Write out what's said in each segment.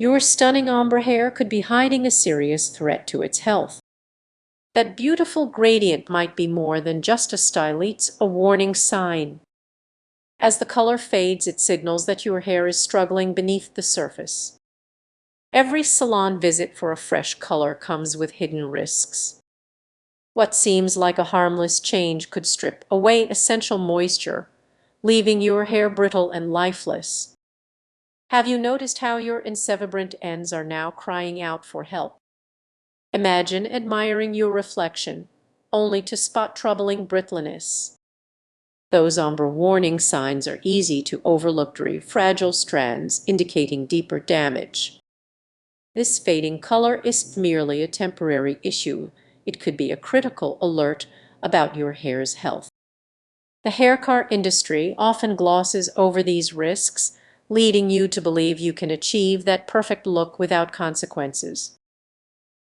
Your stunning ombre hair could be hiding a serious threat to its health. That beautiful gradient might be more than just a style, it's a warning sign. As the color fades, it signals that your hair is struggling beneath the surface. Every salon visit for a fresh color comes with hidden risks. What seems like a harmless change could strip away essential moisture, leaving your hair brittle and lifeless. Have you noticed how your insevibrant ends are now crying out for help? Imagine admiring your reflection, only to spot troubling brittleness. Those ombre warning signs are easy to overlook, fragile strands indicating deeper damage. This fading color is merely a temporary issue. It could be a critical alert about your hair's health. The hair care industry often glosses over these risks, leading you to believe you can achieve that perfect look without consequences.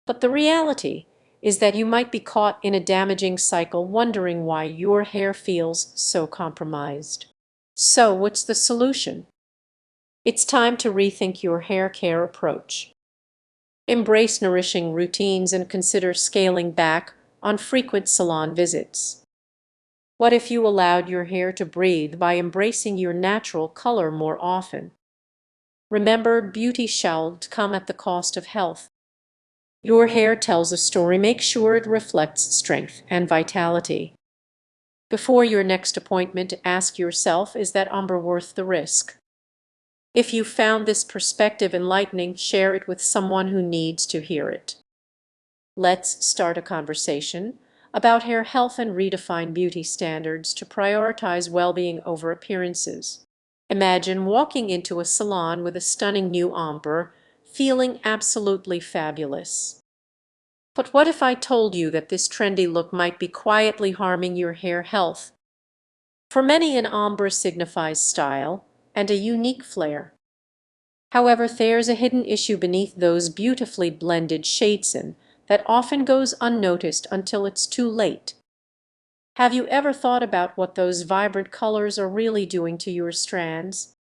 But the reality is that you might be caught in a damaging cycle, wondering why your hair feels so compromised. So, what's the solution? It's time to rethink your hair care approach. Embrace nourishing routines and consider scaling back on frequent salon visits. What if you allowed your hair to breathe by embracing your natural color more often? Remember, beauty shall come at the cost of health. Your hair tells a story. Make sure it reflects strength and vitality. Before your next appointment, ask yourself, is that ombre worth the risk? If you found this perspective enlightening, share it with someone who needs to hear it. Let's start a conversation about hair health and redefine beauty standards to prioritize well-being over appearances. Imagine walking into a salon with a stunning new ombre, feeling absolutely fabulous. But what if I told you that this trendy look might be quietly harming your hair health? For many, an ombre signifies style and a unique flair. However, there's a hidden issue beneath those beautifully blended shades that often goes unnoticed until it's too late. Have you ever thought about what those vibrant colors are really doing to your strands?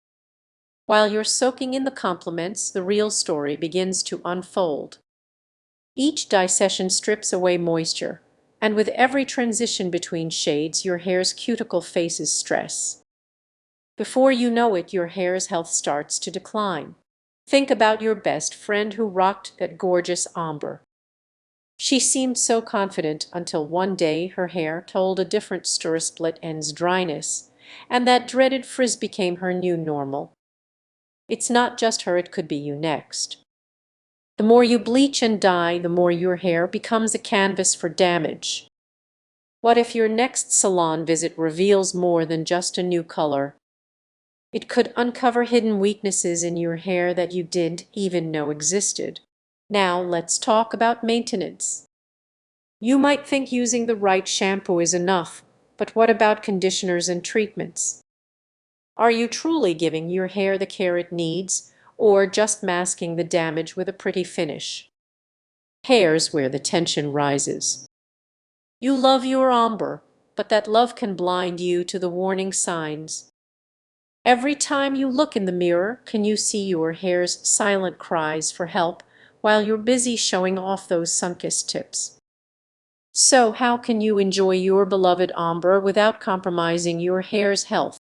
While you're soaking in the compliments, the real story begins to unfold. Each dye session strips away moisture, and with every transition between shades, your hair's cuticle faces stress. Before you know it, your hair's health starts to decline. Think about your best friend who rocked that gorgeous ombre. She seemed so confident until one day her hair told a different story: split ends, dryness, and that dreaded frizz became her new normal. It's not just her, it could be you next. The more you bleach and dye, the more your hair becomes a canvas for damage. What if your next salon visit reveals more than just a new color? It could uncover hidden weaknesses in your hair that you didn't even know existed. Now let's talk about maintenance. You might think using the right shampoo is enough, but what about conditioners and treatments? Are you truly giving your hair the care it needs, or just masking the damage with a pretty finish? Here's where the tension rises. You love your ombre, but that love can blind you to the warning signs. Every time you look in the mirror, can you see your hair's silent cries for help while you're busy showing off those sun-kissed tips? So how can you enjoy your beloved ombre without compromising your hair's health?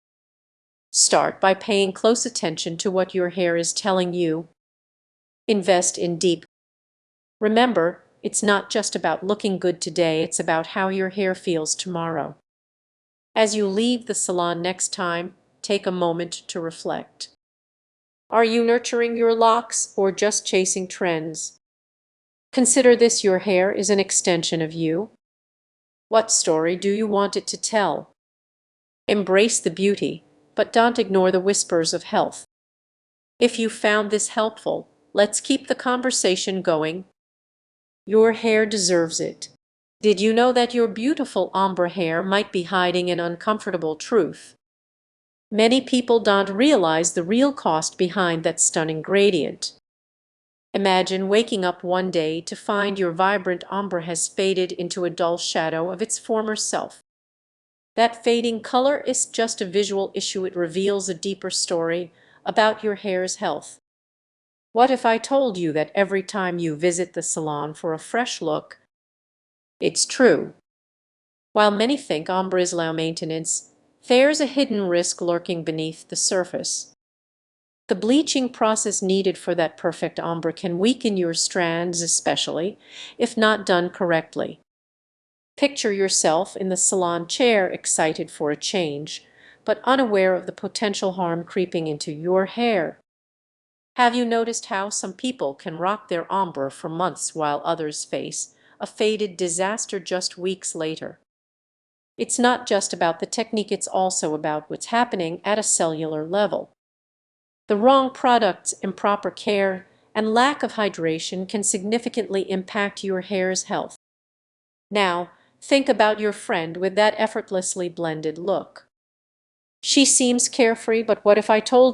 Start by paying close attention to what your hair is telling you. Invest in deep. Remember, it's not just about looking good today, it's about how your hair feels tomorrow. As you leave the salon next time, take a moment to reflect. Are you nurturing your locks or just chasing trends? Consider this: your hair is an extension of you. What story do you want it to tell? Embrace the beauty, but don't ignore the whispers of health. If you found this helpful, let's keep the conversation going. Your hair deserves it. Did you know that your beautiful ombre hair might be hiding an uncomfortable truth? Many people don't realize the real cost behind that stunning gradient. Imagine waking up one day to find your vibrant ombre has faded into a dull shadow of its former self. That fading color is just a visual issue, it reveals a deeper story about your hair's health. What if I told you that every time you visit the salon for a fresh look, it's true. While many think ombre is low maintenance, there's a hidden risk lurking beneath the surface. The bleaching process needed for that perfect ombre can weaken your strands, especially if not done correctly. Picture yourself in the salon chair, excited for a change, but unaware of the potential harm creeping into your hair. Have you noticed how some people can rock their ombre for months while others face a faded disaster just weeks later? It's not just about the technique, it's also about what's happening at a cellular level. The wrong products, improper care, and lack of hydration can significantly impact your hair's health. Now, think about your friend with that effortlessly blended look. She seems carefree, but what if I told you